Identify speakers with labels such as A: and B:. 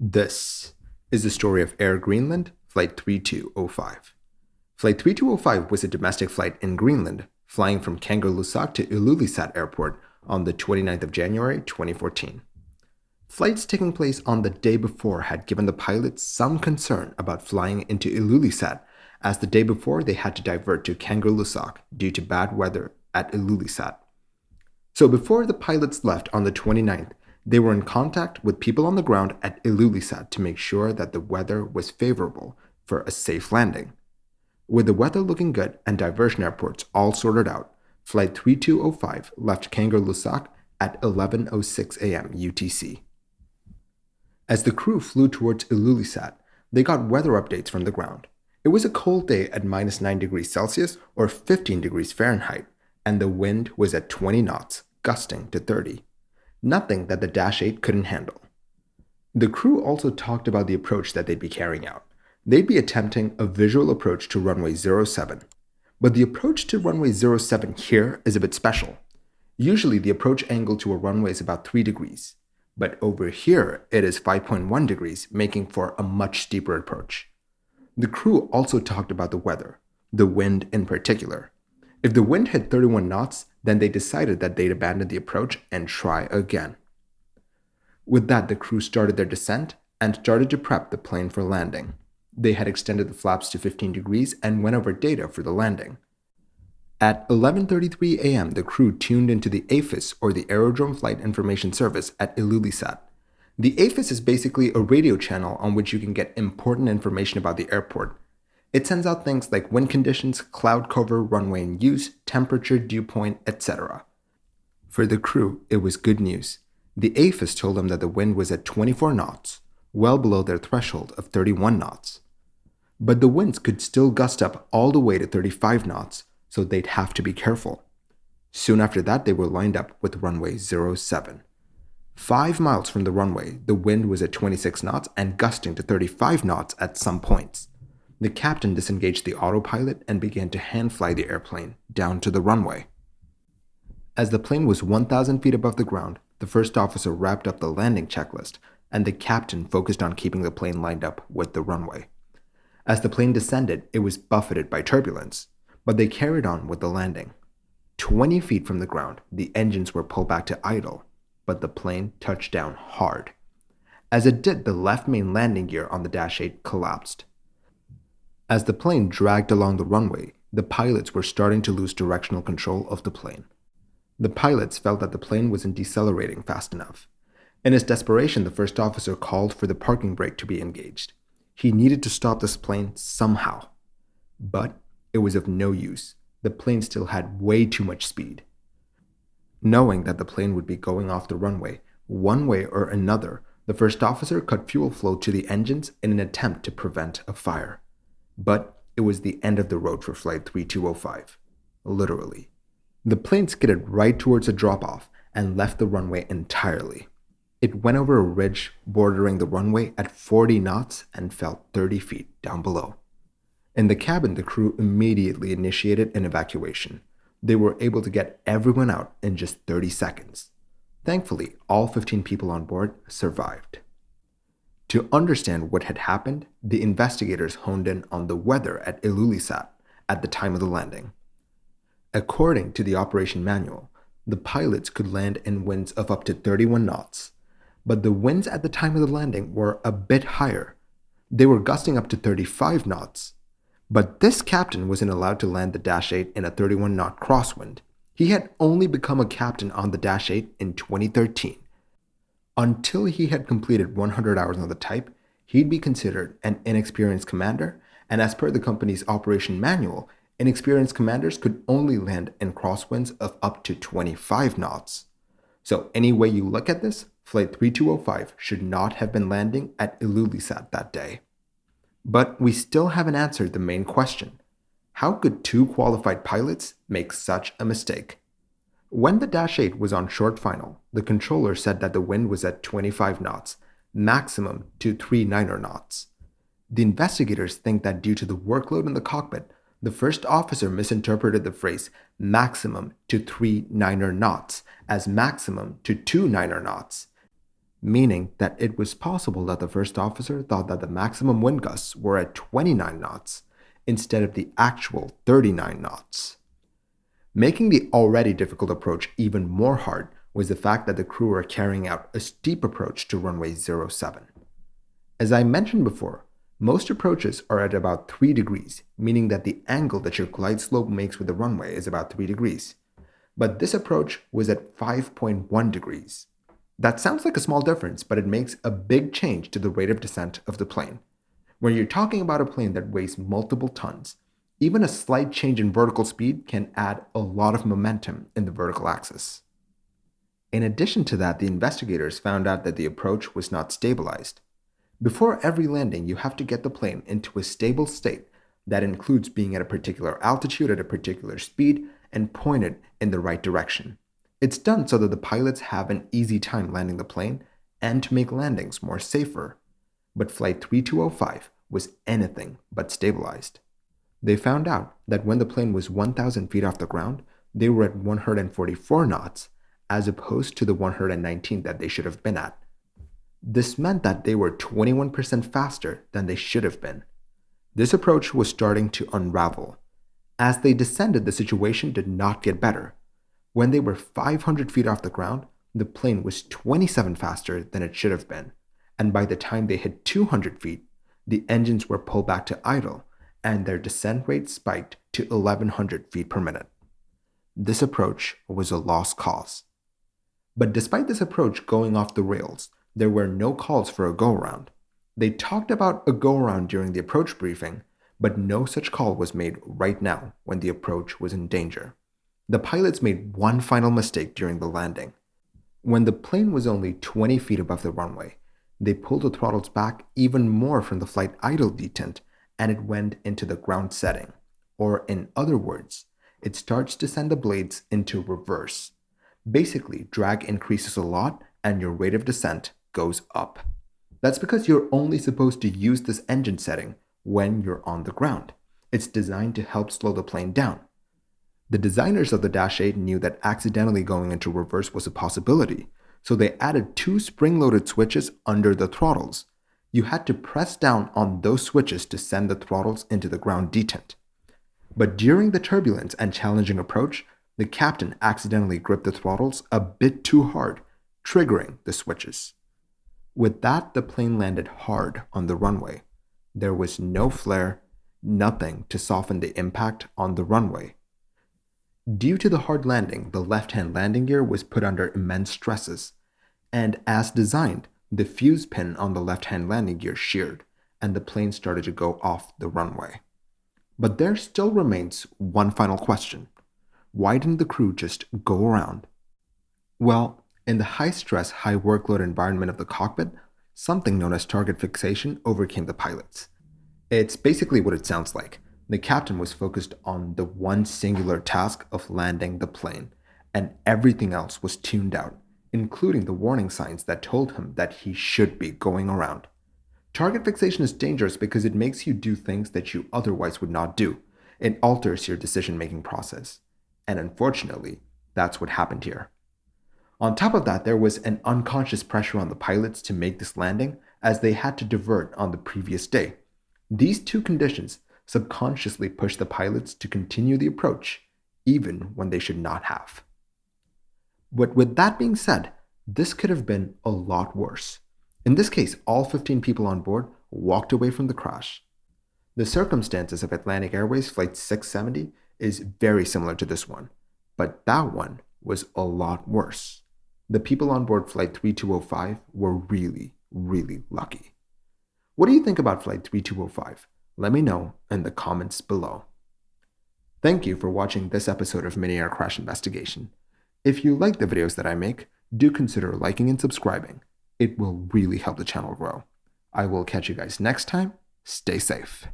A: This is the story of Air Greenland Flight 3205. Flight 3205 was a domestic flight in Greenland, flying from Kangerlussaq to Ilulissat Airport on the 29th of January 2014. Flights taking place on the day before had given the pilots some concern about flying into Ilulissat, as the day before they had to divert to Kangerlussaq due to bad weather at Ilulissat. So before the pilots left on the 29th, they were in contact with people on the ground at Ilulissat to make sure that the weather was favorable for a safe landing. With the weather looking good and diversion airports all sorted out, Flight 3205 left Kangerlussaq at 11:06 a.m. UTC. As the crew flew towards Ilulissat, they got weather updates from the ground. It was a cold day at -9 degrees Celsius or 15 degrees Fahrenheit, and the wind was at 20 knots, gusting to 30. Nothing that the Dash 8 couldn't handle. The crew also talked about the approach that they'd be carrying out. They'd be attempting a visual approach to runway 07. But the approach to runway 07 here is a bit special. Usually the approach angle to a runway is about 3 degrees, but over here it is 5.1 degrees, making for a much steeper approach. The crew also talked about the weather, the wind in particular. If the wind hit 31 knots, then they decided that they'd abandon the approach and try again. With that, the crew started their descent and started to prep the plane for landing. They had extended the flaps to 15 degrees and went over data for the landing. At 11:33 a.m., the crew tuned into the AFIS, or the Aerodrome Flight Information Service, at Ilulissat. The AFIS is basically a radio channel on which you can get important information about the airport. It sends out things like wind conditions, cloud cover, runway in use, temperature, dew point, etc. For the crew, it was good news. The AFIS told them that the wind was at 24 knots, well below their threshold of 31 knots. But the winds could still gust up all the way to 35 knots, so they'd have to be careful. Soon after that, they were lined up with runway 07. 5 miles from the runway, the wind was at 26 knots and gusting to 35 knots at some points. The captain disengaged the autopilot and began to hand fly the airplane down to the runway. As the plane was 1,000 feet above the ground, the first officer wrapped up the landing checklist, and the captain focused on keeping the plane lined up with the runway. As the plane descended, it was buffeted by turbulence, but they carried on with the landing. 20 feet from the ground, the engines were pulled back to idle, but the plane touched down hard. As it did, the left main landing gear on the Dash 8 collapsed. As the plane dragged along the runway, the pilots were starting to lose directional control of the plane. The pilots felt that the plane wasn't decelerating fast enough. In his desperation, the first officer called for the parking brake to be engaged. He needed to stop this plane somehow. But it was of no use. The plane still had way too much speed. Knowing that the plane would be going off the runway, one way or another, the first officer cut fuel flow to the engines in an attempt to prevent a fire. But it was the end of the road for Flight 3205, literally. The plane skidded right towards a drop-off and left the runway entirely. It went over a ridge bordering the runway at 40 knots and fell 30 feet down below. In the cabin, the crew immediately initiated an evacuation. They were able to get everyone out in just 30 seconds. Thankfully, all 15 people on board survived. To understand what had happened, the investigators honed in on the weather at Ilulissat at the time of the landing. According to the operation manual, the pilots could land in winds of up to 31 knots, but the winds at the time of the landing were a bit higher. They were gusting up to 35 knots. But this captain wasn't allowed to land the Dash 8 in a 31-knot crosswind. He had only become a captain on the Dash 8 in 2013. Until he had completed 100 hours on the type, he'd be considered an inexperienced commander, and as per the company's operation manual, inexperienced commanders could only land in crosswinds of up to 25 knots. So any way you look at this, Flight 3205 should not have been landing at Ilulissat that day. But we still haven't answered the main question. How could 2 qualified pilots make such a mistake? When the Dash 8 was on short final, the controller said that the wind was at 25 knots, maximum to 3 knots. The investigators think that due to the workload in the cockpit, the first officer misinterpreted the phrase maximum to 3 knots as maximum to 2 knots. meaning that it was possible that the first officer thought that the maximum wind gusts were at 29 knots instead of the actual 39 knots. Making the already difficult approach even more hard was the fact that the crew were carrying out a steep approach to runway 07. As I mentioned before, most approaches are at about 3 degrees, meaning that the angle that your glide slope makes with the runway is about 3 degrees. But this approach was at 5.1 degrees. That sounds like a small difference, but it makes a big change to the rate of descent of the plane. When you're talking about a plane that weighs multiple tons, even a slight change in vertical speed can add a lot of momentum in the vertical axis. In addition to that, the investigators found out that the approach was not stabilized. Before every landing, you have to get the plane into a stable state that includes being at a particular altitude at a particular speed and pointed in the right direction. It's done so that the pilots have an easy time landing the plane and to make landings more safer. But Flight 3205 was anything but stabilized. They found out that when the plane was 1,000 feet off the ground, they were at 144 knots as opposed to the 119 that they should have been at. This meant that they were 21% faster than they should have been. This approach was starting to unravel. As they descended, the situation did not get better. When they were 500 feet off the ground, the plane was 27 faster than it should have been, and by the time they hit 200 feet, the engines were pulled back to idle, and their descent rate spiked to 1,100 feet per minute. This approach was a lost cause. But despite this approach going off the rails, there were no calls for a go-around. They talked about a go-around during the approach briefing, but no such call was made right now when the approach was in danger. The pilots made one final mistake during the landing. When the plane was only 20 feet above the runway, they pulled the throttles back even more from the flight idle detent, and it went into the ground setting. Or in other words, it starts to send the blades into reverse. Basically, drag increases a lot and your rate of descent goes up. That's because you're only supposed to use this engine setting when you're on the ground. It's designed to help slow the plane down. The designers of the Dash 8 knew that accidentally going into reverse was a possibility, so they added 2 spring-loaded switches under the throttles. You had to press down on those switches to send the throttles into the ground detent. But during the turbulence and challenging approach, the captain accidentally gripped the throttles a bit too hard, triggering the switches. With that, the plane landed hard on the runway. There was no flare, nothing to soften the impact on the runway. Due to the hard landing, the left-hand landing gear was put under immense stresses, and as designed, the fuse pin on the left-hand landing gear sheared, and the plane started to go off the runway. But there still remains one final question. Why didn't the crew just go around? Well, in the high-stress, high-workload environment of the cockpit, something known as target fixation overcame the pilots. It's basically what it sounds like. The captain was focused on the one singular task of landing the plane, and everything else was tuned out, including the warning signs that told him that he should be going around. Target fixation is dangerous because it makes you do things that you otherwise would not do. It alters your decision-making process. And unfortunately, that's what happened here. On top of that, there was an unconscious pressure on the pilots to make this landing as they had to divert on the previous day. These two conditions subconsciously pushed the pilots to continue the approach, even when they should not have. But with that being said, this could have been a lot worse. In this case, all 15 people on board walked away from the crash. The circumstances of Atlantic Airways Flight 670 is very similar to this one, but that one was a lot worse. The people on board Flight 3205 were really, really lucky. What do you think about Flight 3205? Let me know in the comments below. Thank you for watching this episode of Mini Air Crash Investigation. If you like the videos that I make, do consider liking and subscribing. It will really help the channel grow. I will catch you guys next time. Stay safe.